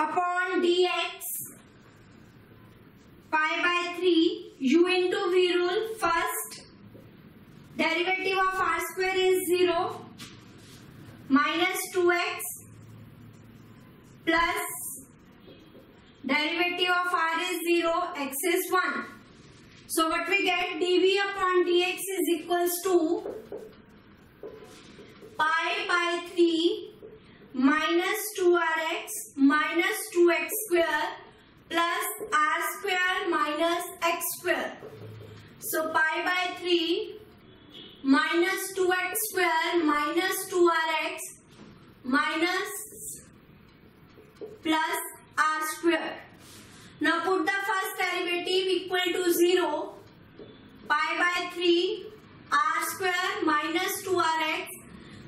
upon dx pi by 3 u into v rule. First derivative of r square is 0 minus 2x plus derivative of r is 0, x is 1. So what we get, dv upon dx is equals to pi by 3 minus 2rx minus 2x square plus r square minus x square. So pi by 3 minus 2x square minus 2rx minus plus r square. Now put the first derivative equal to 0. Pi by 3 r square minus 2rx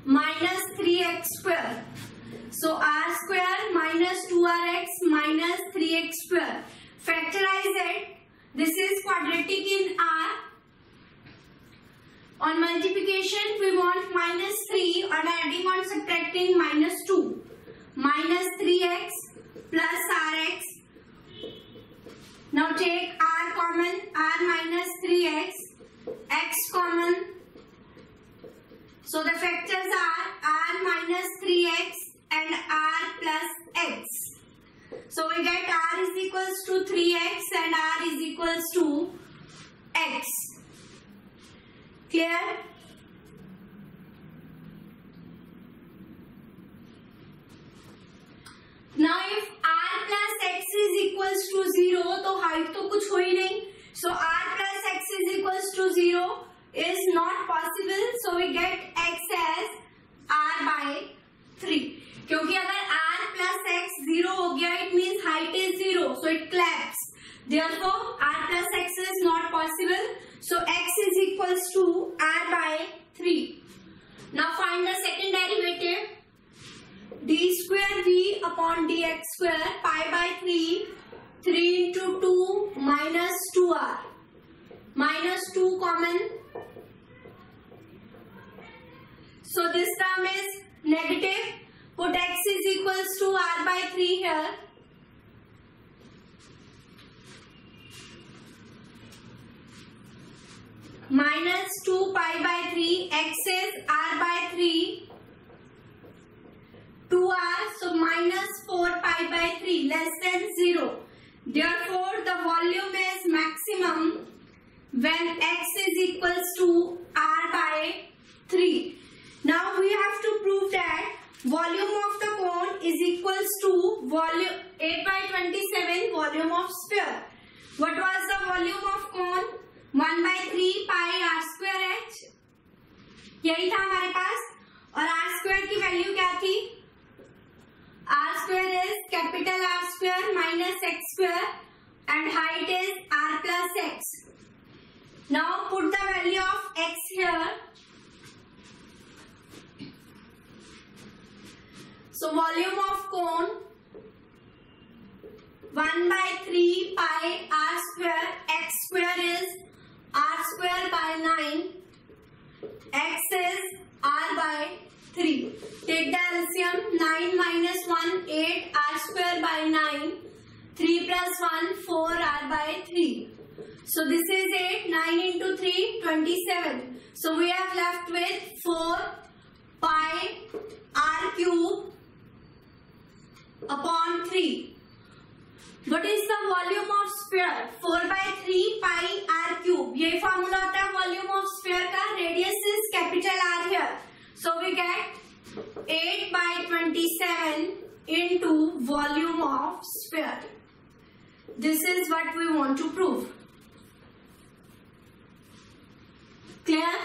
minus 3x square. So r square minus 2rx minus 3x square. Factorize it. This is quadratic in r. On multiplication we want minus 3, on adding on subtracting minus 2. Minus 3x plus rx. Now take r common, r minus 3x, x common. So the factors are r minus 3x and r plus x. So we get r is equals to 3x and r is equals to x. Clear? Now if r plus x is equals to 0, तो height तो कुछ हो ही नहीं. So r plus x is equals to 0 is not possible. So we get x as r by 3. क्योंकि अगर r plus x 0 हो गया, it means height is 0. So it collapses. Therefore r plus x is not possible. So x is equals to r by 3. Now find the second derivative. D square v upon dx square pi by 3, 3 into 2 minus 2r. Minus 2 common. So this term is negative. Put x is equals to r by 3 here. Minus 2 pi by 3, x is r by 3. 2r, so minus 4 pi by 3 less than 0. Therefore the volume is maximum when x is equals to r by 3. Now we have to prove that volume of the cone is equals to volume 8 by 27 volume of sphere. What was the volume of cone? 1 by 3 pi r square h. यही था हमारे पास. और r square की value क्या थी? R square is capital R square minus x square and height is r plus x. Now put the value of x here. So volume of cone 1 by 3 pi r square, x square is r square by 9, x is r by 3. Take the LCM. 9 minus 1 8 r square by 9. 3 plus 1 4 r by 3. So this is 8. 9 into 3 27. So we have left with 4 pi r cube upon 3. What is the volume of sphere? 4 by 3 pi r cube. ये formula होता है volume of sphere का. Radius is capital R here. So we get 8 by 27 into volume of sphere. This is what we want to prove. Clear?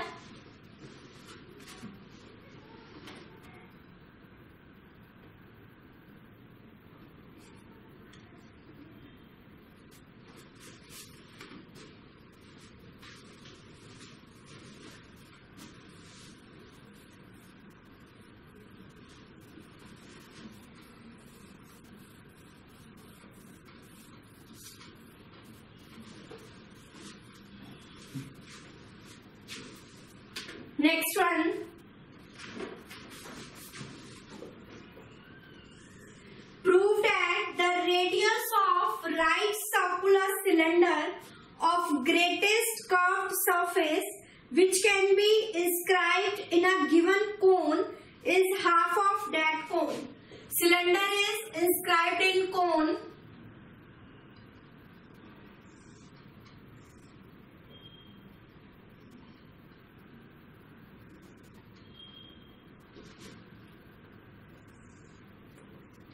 Next one. Prove that the right circular cylinder of greatest curved surface which can be inscribed in a given cone is half of that cone. Cylinder is inscribed in cone.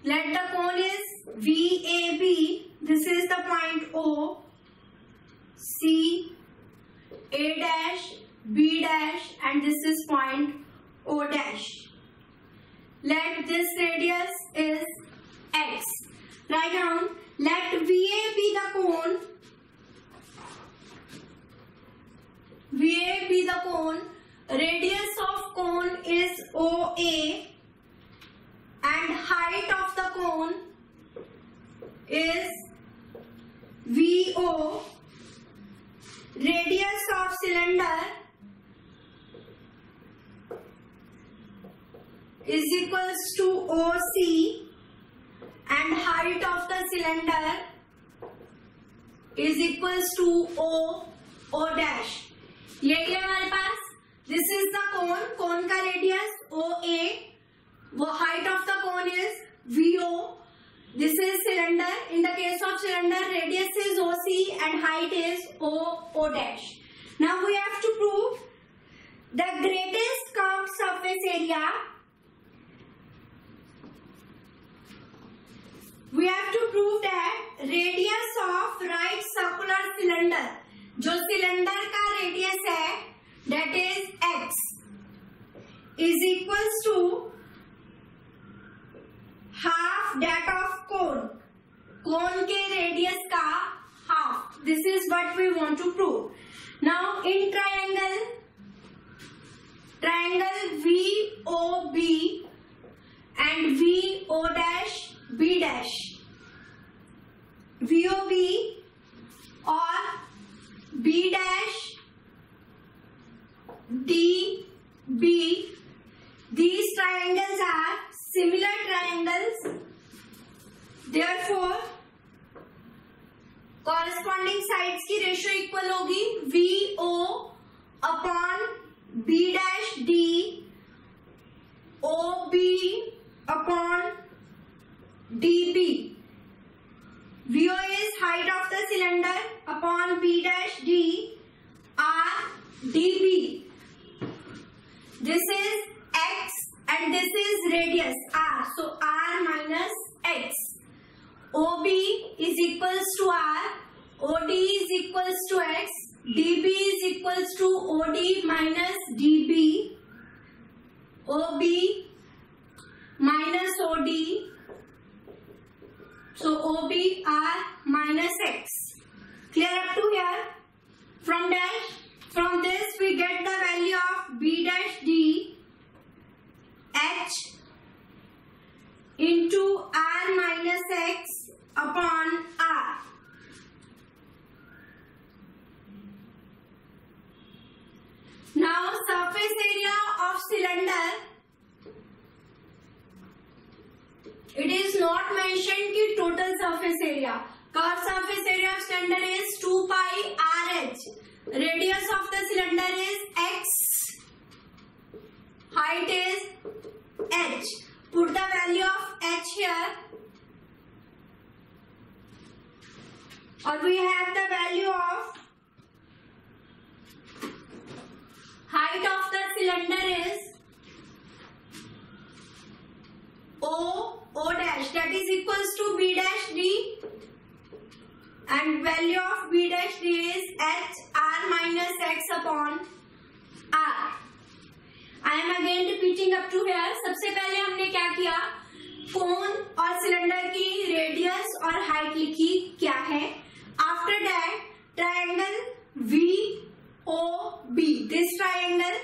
Let the cone is VAB. This is the point O, C, A dash, B dash, and this is point O dash. Let this radius is X. Write down. Let VA be the cone. VA be the cone. Radius of cone is OA. And height of the cone is VO. Radius of cylinder is equals to OC and height of the cylinder is equals to O dash. ये हमारे पास. This is the cone. Cone का radius OA. वो height of the cone is VO. This is cylinder. In the case of cylinder, radius is OC and height is O dash. Now we have to prove the greatest curved surface area. We have to prove that radius of right circular cylinder, जो cylinder का radius है, that is X, is equals to half that of cone. Cone के radius का half. This is what we want to prove. Now in triangle VOB and VO dash B dash. VOB or B dash DB. These triangles are similar triangles. Therefore, corresponding sides की ratio equal होगी VO upon B dash D, OB upon DB. VO is height of the cylinder upon B dash D R DB. This is X and this is radius R. So R minus X. OB is equals to R. OD is equals to X. DB is equals to OD minus DB. OB minus OD. So OB R minus X. Clear up to here? From this we get the value of B dash D H into R minus X upon R. Now surface area of cylinder, it is not mentioned ki total surface area. Curved surface area of cylinder is 2 pi RH. Radius of the cylinder is X. Height is H. Put the value of H here. Or we have the value of height of the cylinder is O dash, that is equals to B dash D, and value of B dash D is H R minus X upon R. I am again repeating up to here. सबसे पहले हमने क्या किया, कोन और cylinder की radius और height लिखी क्या है. After that triangle VOB, this triangle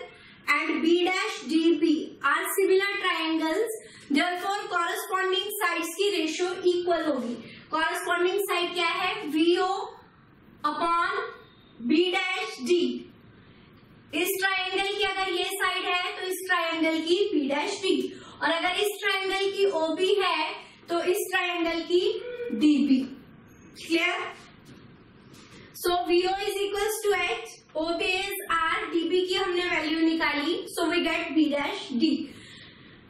and B dash DB are similar triangles. Therefore corresponding sides की ratio equal होगी. Corresponding side क्या है, VO upon B dash D. इस ट्रायंगल की अगर ये साइड है तो इस ट्रायंगल की B dash D, और अगर इस ट्रायंगल की OB है तो इस ट्रायंगल की DB. Clear? So VO is equals to H, OB is R, DB की हमने वैल्यू निकाली, so we get B dash D.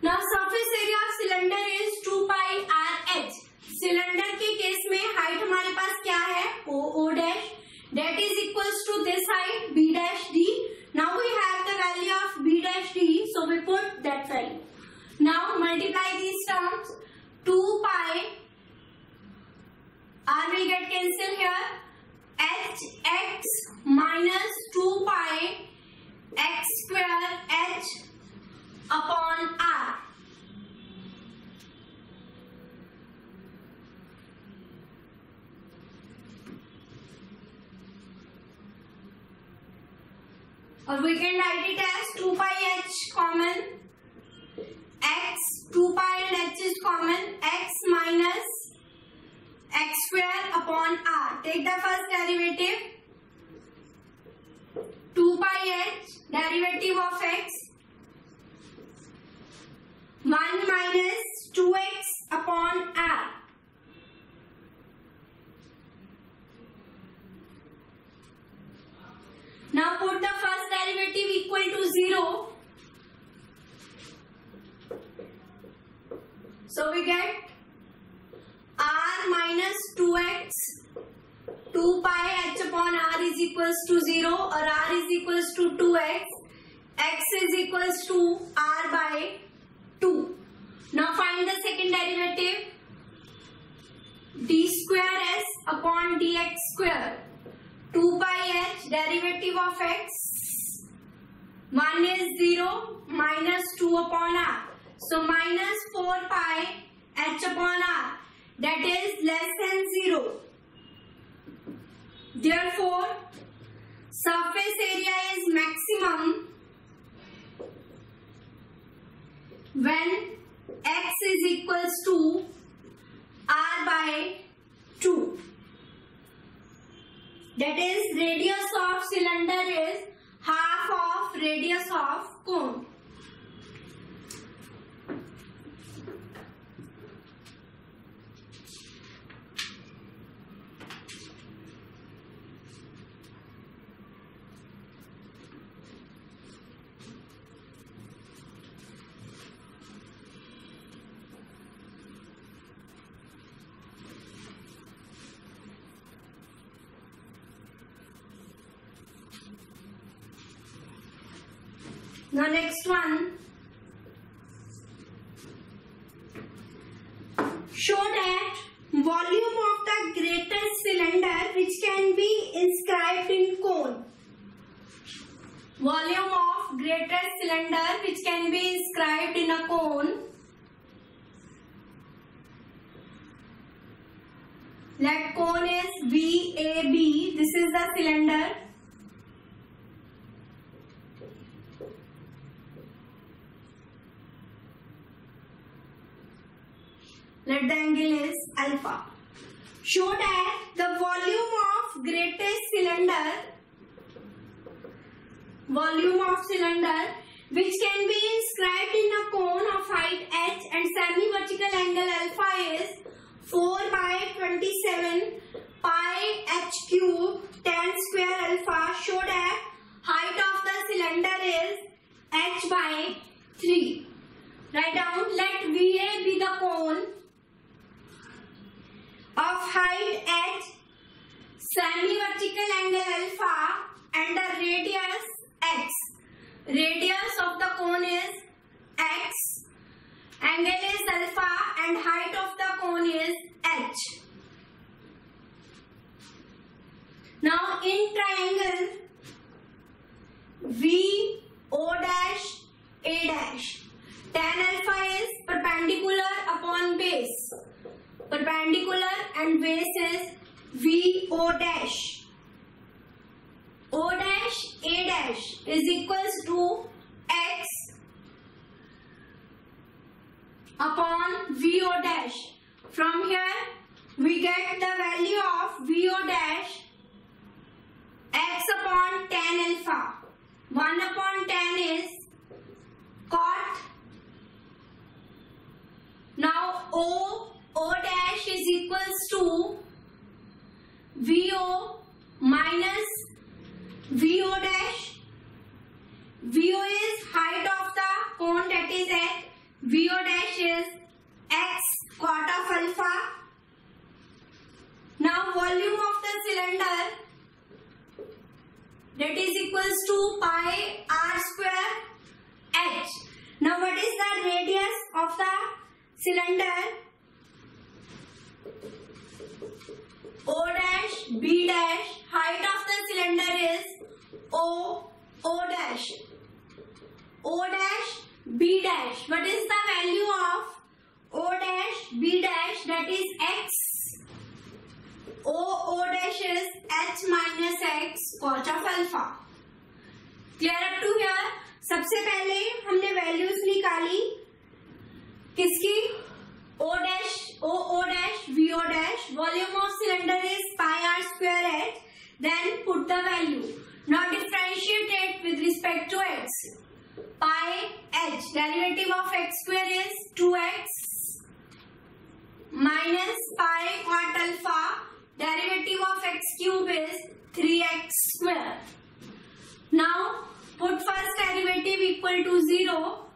Now surface area of cylinder is 2 pi R H. Cylinder के case में height हमारे पास क्या है, O dash, that is equals to this height B dash D. Now we have the value of B dash D, so we put that value. Now multiply these terms. 2 pi R will get cancelled here. H x minus 2 pi x square H upon R. Or we can write it as 2 pi H common, x, 2 pi and H is common, x minus x square upon R. Take the first derivative. 2 pi H, derivative of x. 1 minus 2x upon R. Now put the first derivative equal to 0. So we get R minus 2x, 2 pi H upon R is equals to 0 or R is equals to 2x, x is equals to R by 2. Now find the second derivative, d square s upon dx square. 2 pi H, derivative of x, 1 is 0, minus 2 upon R. So minus 4 pi H upon R, that is less than 0. Therefore, surface area is maximum when x is equals to R by 2. That is, radius of cylinder is half of radius of cone. Now next one, show that volume of the greatest cylinder which can be inscribed in cone. Volume of greatest cylinder which can be inscribed in a cone. Let cone is VAB. This is the cylinder. Let the angle is alpha. Show that the volume of greatest cylinder, which can be inscribed in a cone of height h and semi-vertical angle alpha is 4 by 27 pi h cube tan square alpha. Show that height of the cylinder is h by 3. Write down, let VA be the cone of height h, semi-vertical angle alpha and the radius x. Radius of the cone is x, angle is alpha and height of the cone is h. Now in triangle VO dash A dash, tan alpha is perpendicular upon base. Perpendicular and base is VO dash. O dash A dash is equals to x upon VO dash. From here we get the value of VO dash x upon tan alpha. 1 upon tan is cot. Now O dash is equals to VO minus VO dash. VO is height of the cone, that is H. VO dash is X cot of alpha. Now volume of the cylinder, that is equals to pi r square H. Now what is the radius of the cylinder? O dash B dash. Height of the cylinder is O dash. O dash B dash. What is the value of O dash B dash? That is X. O dash is H minus X cot of alpha. Clear up to here? सबसे पहले हमने values निकाली किसकी? O dash, O dash, VO dash. Volume of cylinder is pi r square H. Then put the value. Now differentiate it with respect to X. Pi H. Derivative of X square is 2X minus pi cot alpha. Derivative of X cube is 3X square. Now put first derivative equal to 0.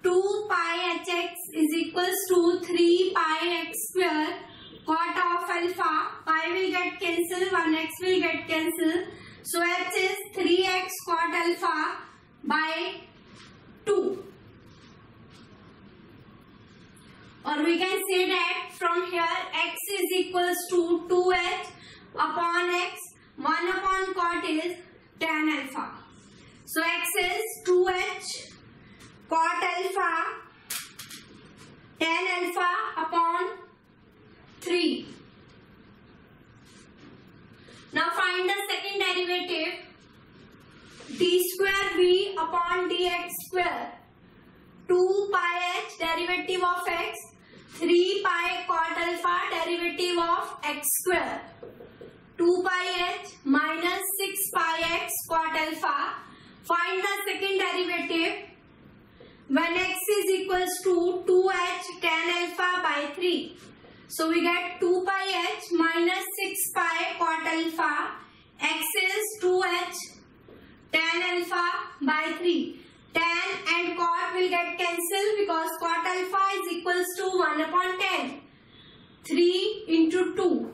2 pi hx is equals to 3 pi x square cot of alpha. Pi will get cancelled, 1x will get cancelled. So h is 3x cot alpha by 2. Or we can say that from here x is equals to 2h upon x. 1 upon cot is tan alpha. So x is 2h cot alpha tan alpha upon 3. Now find the second derivative. D square v upon dx square. 2 pi h derivative of x. 3 pi cot alpha derivative of x square. 2 pi h minus 6 pi x cot alpha. Find the second derivative. When x is equals to 2h tan alpha by 3. So we get 2 pi h minus 6 pi cot alpha. X is 2h tan alpha by 3. Tan and cot will get cancelled because cot alpha is equals to 1 upon 10. 3 into 2.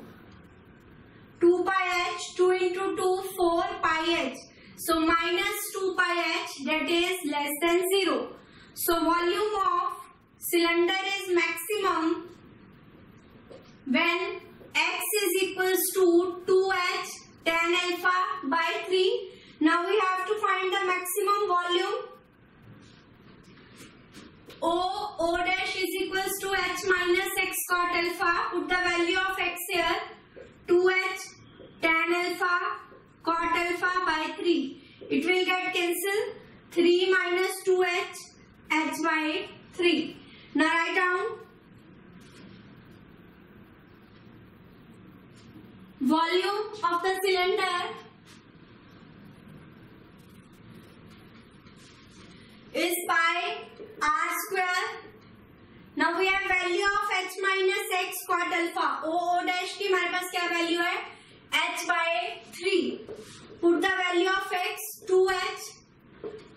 2 pi h, 2 into 2, 4 pi h. So minus 2 pi h, that is less than 0. So volume of cylinder is maximum when x is equals to 2h tan alpha by 3. Now we have to find the maximum volume. O dash is equals to h minus x cot alpha. Put the value of x here. 2h tan alpha cot alpha by 3. It will get cancelled. 3 minus 2h h by 3. Now write down volume of the cylinder is pi r square. Now we have value of h minus x cot alpha. O dash की हमारे पास क्या value है? h by 3. Put the value of x 2h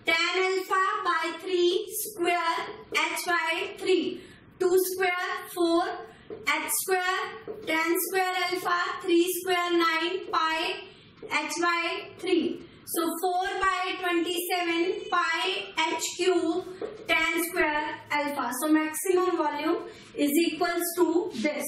tan alpha by 3 square h by 3. 2 square 4 h square tan square alpha 3 square 9 pi h by 3. So 4 by 27 pi h cube tan square alpha. So maximum volume is equals to this.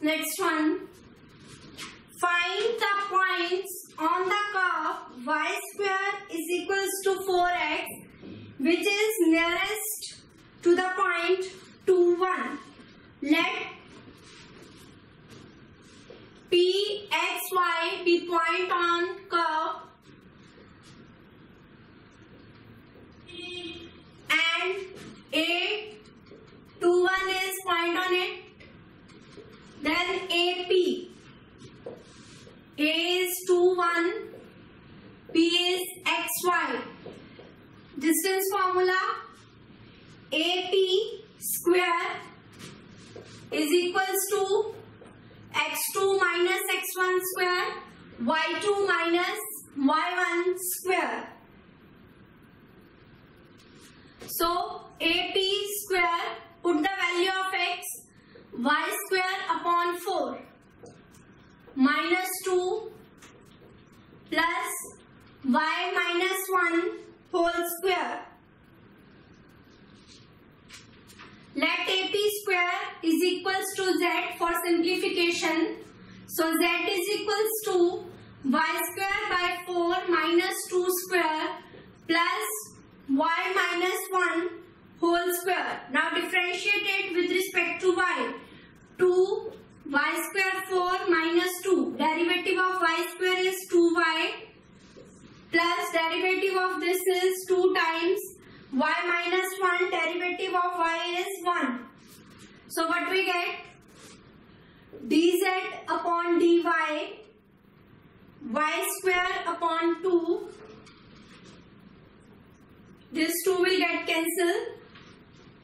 Next one. Find the points on the curve y square is equals to 4x which is nearest to the point 2, 1. Let P, X, Y be point on curve and A, 2, 1 is point on it. Then AP. A is 2, 1. P is XY. Distance formula. AP square is equals to x2 minus x1 square, y2 minus y1 square. So AP square, put the value of x, y square upon 4 minus 2 plus y minus 1 whole square. Let AP square is equals to z for simplification. So z is equals to y square by 4 minus 2 square plus y minus 1 whole square. Now differentiate it with respect to y. 2 y square 4 minus 2. Derivative of y square is 2y plus derivative of this is 2 times y minus 1, derivative of y is 1. So what we get? dz upon dy, y square upon 2. This 2 will get cancelled.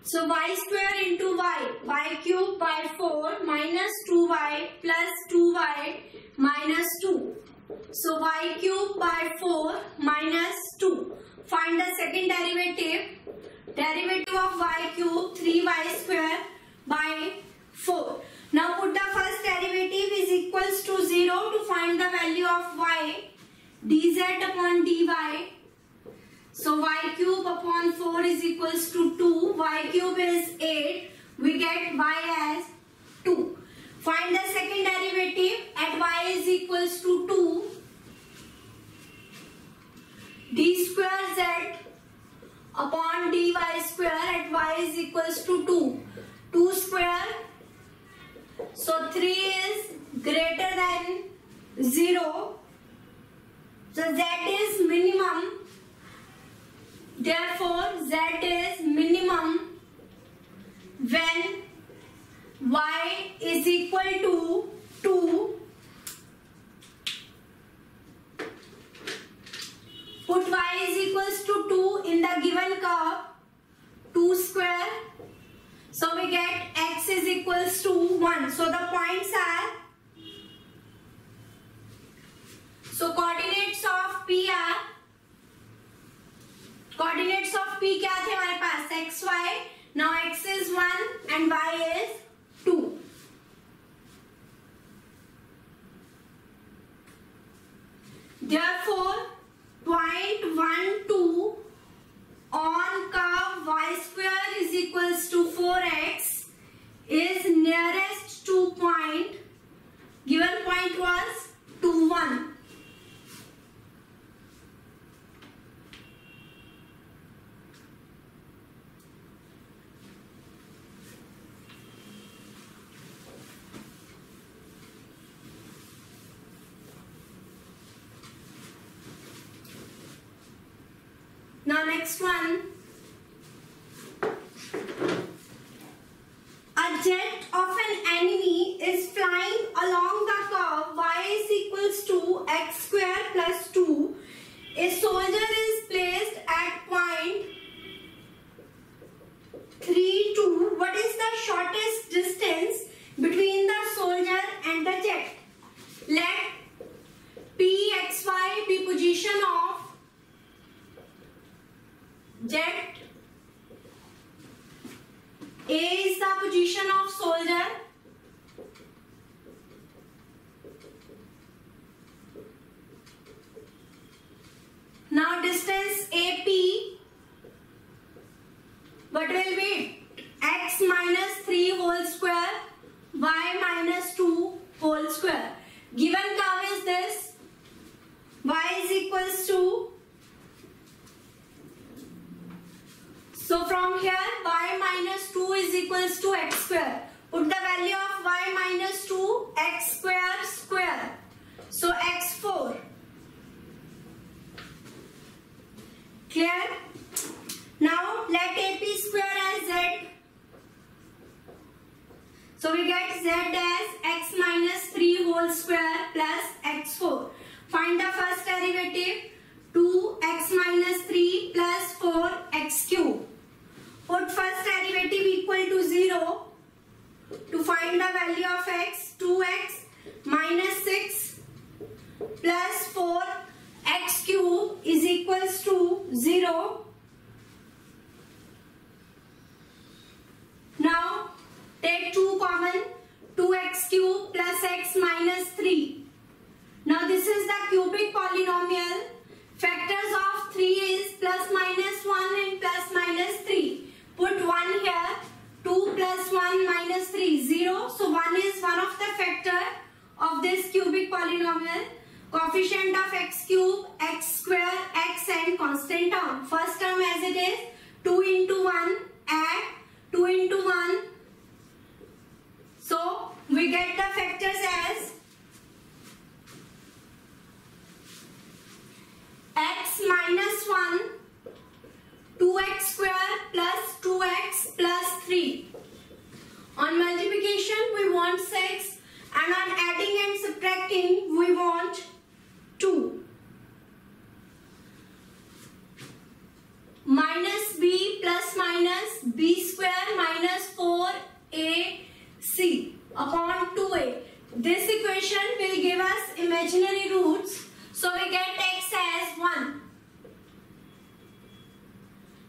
So y square into y cube by 4 minus 2y plus 2y minus 2. So y cube by 4 minus 2. Find the second derivative. Derivative of y cube 3y square by 4. Now put the first derivative is equals to 0 to find the value of y. dz upon dy. So y cube upon 4 is equals to 2. Y cube is 8. We get y as 2. Find the second derivative at y is equals to 2. d square z upon dy square at y is equals to 2. 2 square. So 3 is greater than 0. So z is minimum. Therefore, z is minimum when y is equal to 2. Put y is equals to 2 in the given curve. 2 square. So we get x is equals to 1. So the points are, so coordinates of P are, coordinates of P क्या थे हमारे पास? x, y. Now x is 1 and y is 2. Therefore, point 1, 2 on curve y square is equals to 4x is nearest to point. Given point was 2, 1. Now next one. A jet of an enemy is flying along the curve y is equals to x square plus 2. A soldier is placed at point 3, 2. What is the shortest distance between the soldier and the jet? Let P, x, y be position of jet. A is the position of soldier. Now distance AP, what will be? X minus 3 whole square, y minus 2 whole square. Given curve is this. Y is equals to, So from here y minus 2 is equals to x square. Put the value of y minus 2, x square square. So x4. Clear? Now let AP square as z. So we get z as x minus 3 whole square plus x4. Find the first derivative. 2x minus 3 plus 4x cube. Put first derivative equal to 0 to find the value of x. 2x minus 6 plus 4x cube is equals to 0. Now take 2 common. 2x cube plus x minus 3. Now this is the cubic polynomial. Factors of 3 is plus minus 1 and plus minus 3. Put 1 here. 2 plus 1 minus 3, 0. So 1 is one of the factor of this cubic polynomial. Coefficient of x cube, x square, x and constant term. First term as it is 2 into 1, add 2 into 1. So we get the factors as x minus 1, 2x square plus 2x plus 3. On multiplication we want 6 and on adding and subtracting we want 2. Minus b plus minus b square minus 4ac upon 2a. This equation will give us imaginary roots. So we get x as 1.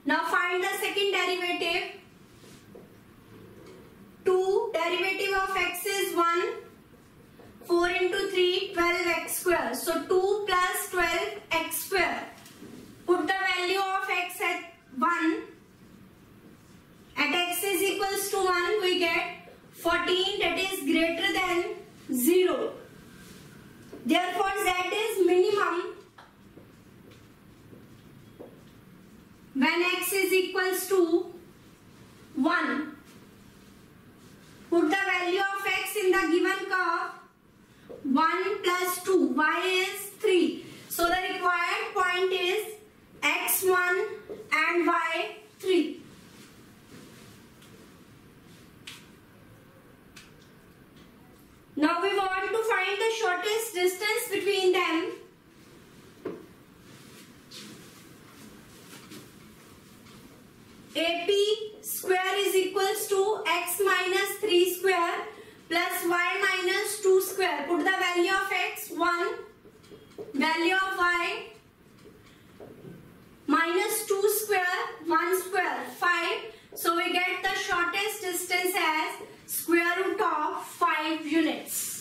Now find the second derivative. 2 derivative of x is 1. 4 into 3, 12x square. So 2 plus 12x square. Put the value of x at 1. At x is equals to 1, we get 14, that is greater than 0. Therefore, z is minimum when x is equals to 1. Put the value of x in the given curve. 1 plus 2, y is 3. So the required point is x1 and y3. Now we want to find the shortest distance between them. AP square is equals to x minus 3 square plus y minus 2 square. Put the value of x 1, value of y minus 2 square, 1 square, 5. So we get the shortest distance as square root of 5 units.